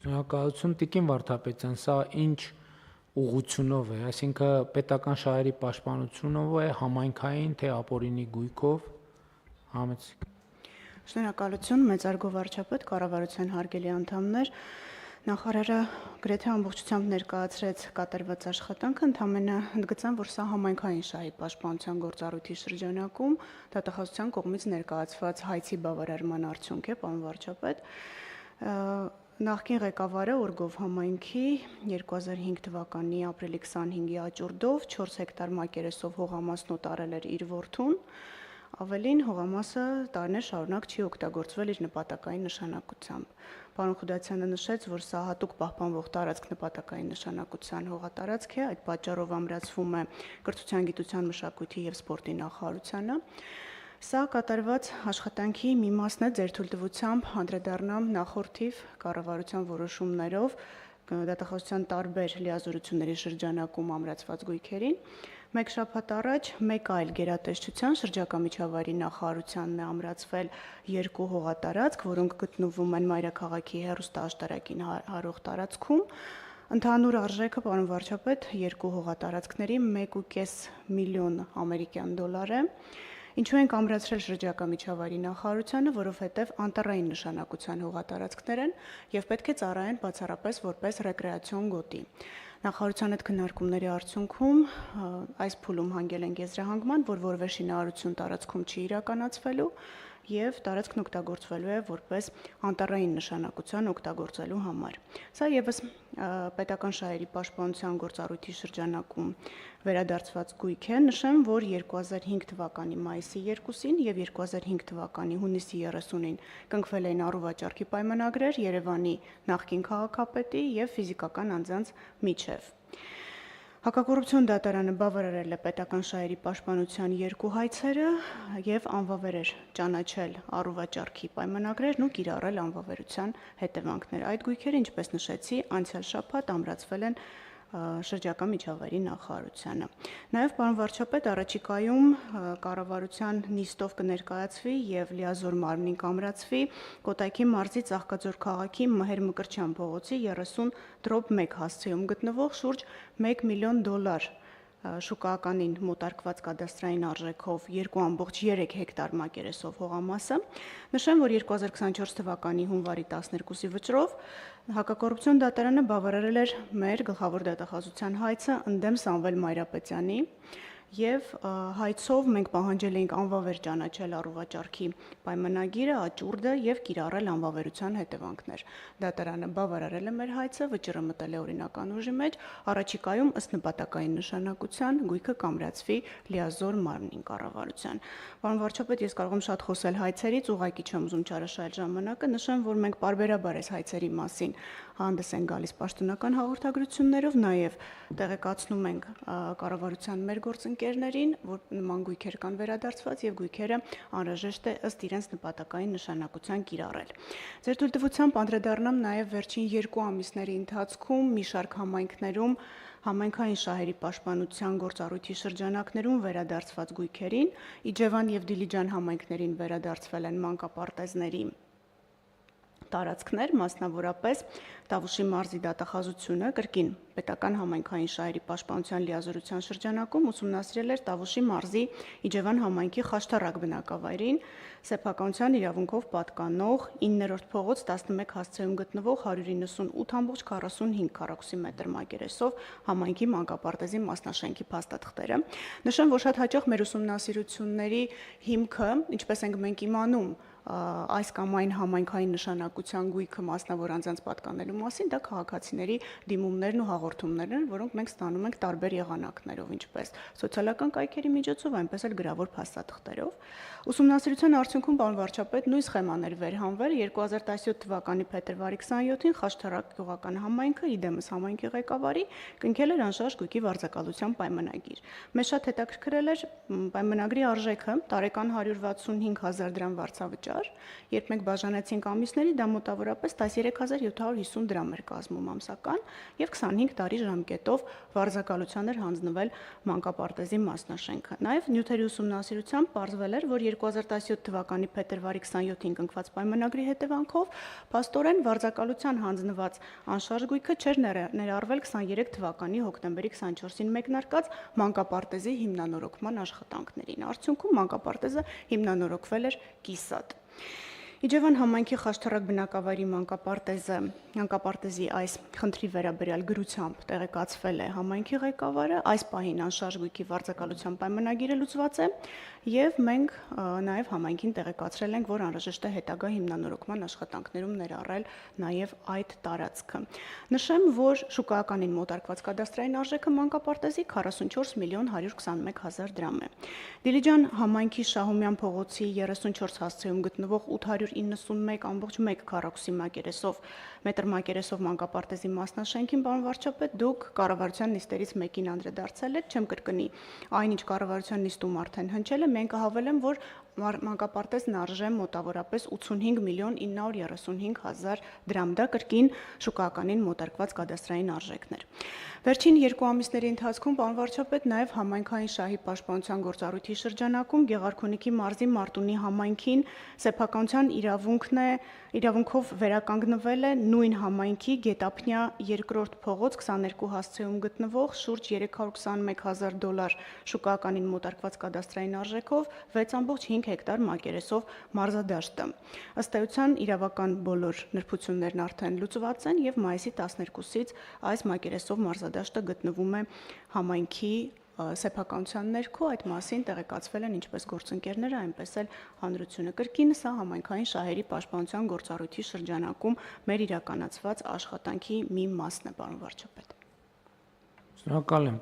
Շնորհակալություն Տիկին Վարդապետյան, սա ինչ ուղղությունով է, այսինքն պետական շահերի պաշտպանությունով է, համայնքային, թե ապօրինի գույքով, համեցեք։ Շնորհակալություն, մեծարգո վարչապետ, կառավարության հարգելի անդամներ, նախարարը գրեթե ամբողջությամբ ներկայացրեց կատարված աշխատանքը, ընդամենը ընդգծեմ, որ սա համայնքային շահի պաշտպանության գործառույթի շրջանակում դատախազության կողմից ներկայացված հայցի բավարարման արդյունք է, պարոն վարչապետ։ Նախկին ղեկավարը Օրգով համայնքի 2005 թվականի ապրիլի 25-ի աճուրդով 4 հեկտար մակերեսով հողամասն օտարել էր իր որդուն, ավելին հողամասը տարիներ շարունակ չի օգտագործվել իր նպատակային նշանակությամբ։ Պարոն Խուդասյանը նշեց, որ սա հատուկ պահպանվող տարածք նպատակային նշանակության հողատարածք է, այդ պատճառով ամրացվում է կրթության, գիտության, մշակույթի և սպորտի նախարարությանը։ Սա կատարված աշխատանքի մի մասն է, ձեր թույլտվությամբ անդրադառնամ նախորդիվ կառավարության որոշումներով դատախազության տարբեր լիազորությունների շրջանակում ամրացված գույքերին։ Մեկ շաբաթ առաջ մեկ այլ գերատեսչության շրջակա միջավայրի նախարարությանն է ամրացվել 2 հողատարածք, որոնք գտնվում են մայրաքաղաքի հեռուստաաշտարակին հարող տարածքում։ Ընդհանուր արժեքը, պարոն վարչապետ, 2 հողատարածքների 1.5 միլիոն ամերիկյան դոլար է։ Ինչու ենք ամրացրել շրջակա միջավայրի նախարարությանը, որովհետև անտառային նշանակության հողատարածքներ են և պետք է ծառայեն բացառապես որպես ռեկրեացիոն գոտի։ Նախարարության այդ քննարկումների արդյունքում այս փուլում հանգել ենք եզրահանգման, որ որևէ շինարարություն տարածքում չի իրականացվելու և տարածքն օգտագործվելու է որպես անտառային նշանակության օգտագործելու համար։ Սա ևս պետական շահերի պաշտպանության գործառույթի շրջանակում վերադարձված գույք է։ Նշեմ, որ 2005 թվականի մայիսի 2-ին և 2005 թվականի հունիսի 30-ին կնքվել էին առուվաճառքի պայմանագրեր Երևանի նախկին քաղաքապետի և ֆիզիկական անձանց միջև։ Հակակոռուպցիոն դատարանը բավարարել է պետական շահերի պաշտպանության 2 հայցերը և անվավեր էր ճանաչել առուվաճառքի պայմանագրերն ու կիրառել անվավերության հետևանքները։ Այդ գույքերը, ինչպես նշեցի, անցյալ շաբաթ ամրացվել են շրջակա միջավայրի նախարարությանը։ Նաև, պարոն վարչապետ, առաջիկայում կառավարության նիստով կներկայացվի և լիազոր մարմնին կամրացվի Կոտայքի մարզի Ծաղկաձոր քաղաքի Մհեր Մկրտչյան փողոցի 30/1 հասցեում գտնվող շուրջ 1 միլիոն դոլար շուկայականին մոտարկված կադաստրային արժեքով 2.3 հեկտար մակերեսով հողամասը։ Նշեմ, որ 2024 թվականի հունվարի 12-ի վճռով Հակակոռուպցիոն դատարանը բավարարել էր մեր գլխավոր դատախազության հայցը ընդդեմ Սամվել Մայրապետյանի և հայցով մենք պահանջել էինք անվավեր ճանաչել առուվաճառքի պայմանագիրը, աճուրդը և կիրառել անվավերության հետևանքներ։ Դատարանը բավարարել է մեր հայցը, վճիռը մտել է օրինական ուժի մեջ, առաջիկայում ըստ նպատակային նշանակության գույքը կամրացվի լիազոր մարմնին կառավարության։ Պարոն վարչապետ, ես կարող եմ շատ խոսել հայցերից, ուղղակի չեմ ուզում չարաշահել ժամանակը, նշեմ, որ մենք պարբերաբար այս հայցերի մասին հանդես են գալիս պաշտոնական հաղորդագրություններով, նաև տեղեկացնում ենք կառավարության մեր գործընկերներին, որ նման գույքեր կան վերադարձված և գույքերը անհրաժեշտ է ըստ իրենց նպատակային նշանակության կիրառել։ Ձեր թույլտվությամբ անդրադառնամ նաև վերջին 2 ամիսների ընթացքում մի շարք համայնքներում համայնքային շահերի պաշտպանության գործառույթի շրջանակներում վերադարձված գույքերին, Իջևան և Դիլիջան համայնքներին վերադարձվել են մանկապարտեզների տարածքներ, մասնավորապես Տավուշի մարզի դատախազությունը կրկին պետական համայնքային շահերի պաշտպանության լիազորության շրջանակում ուսումնասիրել էր Տավուշի մարզի Իջևան համայնքի Խաշտարակ բնակավայրին սեփականության իրավունքով պատկանող 9-րդ փողոց 11 հասցեում գտնվող 198.45 քառակուսի մետր մակերեսով համայնքի մանկապարտեզի մասնաշենքի փաստաթղթերը։ Նշեմ, որ շատ հաճախ մեր ուսումնասիրությունների հիմքը, ինչպես ենք մենք իմանում, այս կամ այն համայնքային նշանակության գույքը մասնավոր անձանց պատկանելու մասին, դա քաղաքացիների դիմումներն ու հաղորդումներն են, որոնք մենք ստանում ենք տարբեր եղանակներով, ինչպես սոցիալական կայքերի միջոցով, այնպես էլ գրավոր փաստաթղթերով։ Ուսումնասիրության արդյունքում, պարոն վարչապետ, նույն սխեման էր վերհանվել 2017 թվականի փետրվարի 27-ին Խաշտարակ գյուղական համայնքը իդեմս համայնքի ղեկավարի կնքել էր անշարժ գույքի վարձակալության պայմանագիր։ Մեզ շատ հետաքրքրել էր պայմանագրի արժեքը, տարեկան 165.000 դրամ վարձավճար իրար, երբ մենք բաժանեցինք ամիսների, դա մոտավորապես 13750 դրամ էր կազմում ամսական եւ 25 տարի ժամկետով վարձակալության էր հանձնվել մանկապարտեզի մասնաշենքը։ Նաեւ նյութերի ուսումնասիրությամբ պարզվել էր, որ 2017 թվականի փետրվարի 27-ին կնքված պայմանագրի հետևանքով փաստորեն վարձակալության հանձնված անշարժ գույքը չէր ներառվել 23 թվականի հոկտեմբերի 24-ին մեկնարկած մանկապարտեզի հիմնանորոգման աշխատանքներին։ Արդյունքում մանկապարտեզը հիմնանորոգվել էր կիսատ։ Իջևան համայնքի Խաչթռակ բնակավայրի մանկապարտեզի այս խնդրի վերաբերյալ գրությամբ տեղեկացվել է համայնքի ղեկավարը, այս պահին անշարժ գույքի վարձակալության պայմանագիրը լուծված է եւ մենք նաեւ համայնքին տեղեկացրել ենք, որ անհրաժեշտ է հետագա հիմնանորոգման աշխատանքներում ներառել նաեւ այդ տարածքը։ Նշեմ, որ շուկայականին մոտարկված կադաստրային արժեքը մանկապարտեզի 44 միլիոն 121 հազար դրամ է։ Դիլիջան համայնքի Շահումյան փողոցի 34 հասցեում գտնվող 891.1 քառակուսի մետր մակերեսով մանկապարտեզի մասնաշենքին, պարոն վարչապետ, դուք կառավարության նիստերից մեկին անդրադարձել եք, չեմ կրկնի, այնինչ կառավարության նիստում արդեն հնչել է, մենք հավելեմ, որ մանկապարտեզն արժե մոտավորապես 85 միլիոն 935 հազար դրամ, դա կրկին շուկայականին մոտարկված կադաստրային արժեքներ։ Վերջին 2 ամիսների ընթացքում, պարոն վարչապետ, նաև համայնքային շահի պաշտպանության գործառույթի շրջանակում Գեղարքունիքի մարզի Մարտունի համայնքին սեփականության իրավունքով վերականգնվել է նույն համայնքի Գետափնյա 2-րդ փողոց 22 հասցեում գտնվող շուրջ $321,000 շուկայականին մոտարկված կադաստրային արժեքով 6.5 հեկտար մակերեսով մարզադաշտը։ Ըստ էության իրավական բոլոր նրբություններն արդեն լուծված են եւ մայիսի 12-ից այս մակերեսով մարզադաշտը գտնվում է համայնքի սեփականության ներքո, այդ մասին տեղեկացվել են ինչպես գործընկերները, այնպես էլ հանրությունը։ Կրկին սա համայնքային շահերի պաշտպանության գործառույթի շրջանակում մեր իրականացված աշխատանքի մի մասն է, պարոն վարչապետ։ Շնորհակալ եմ,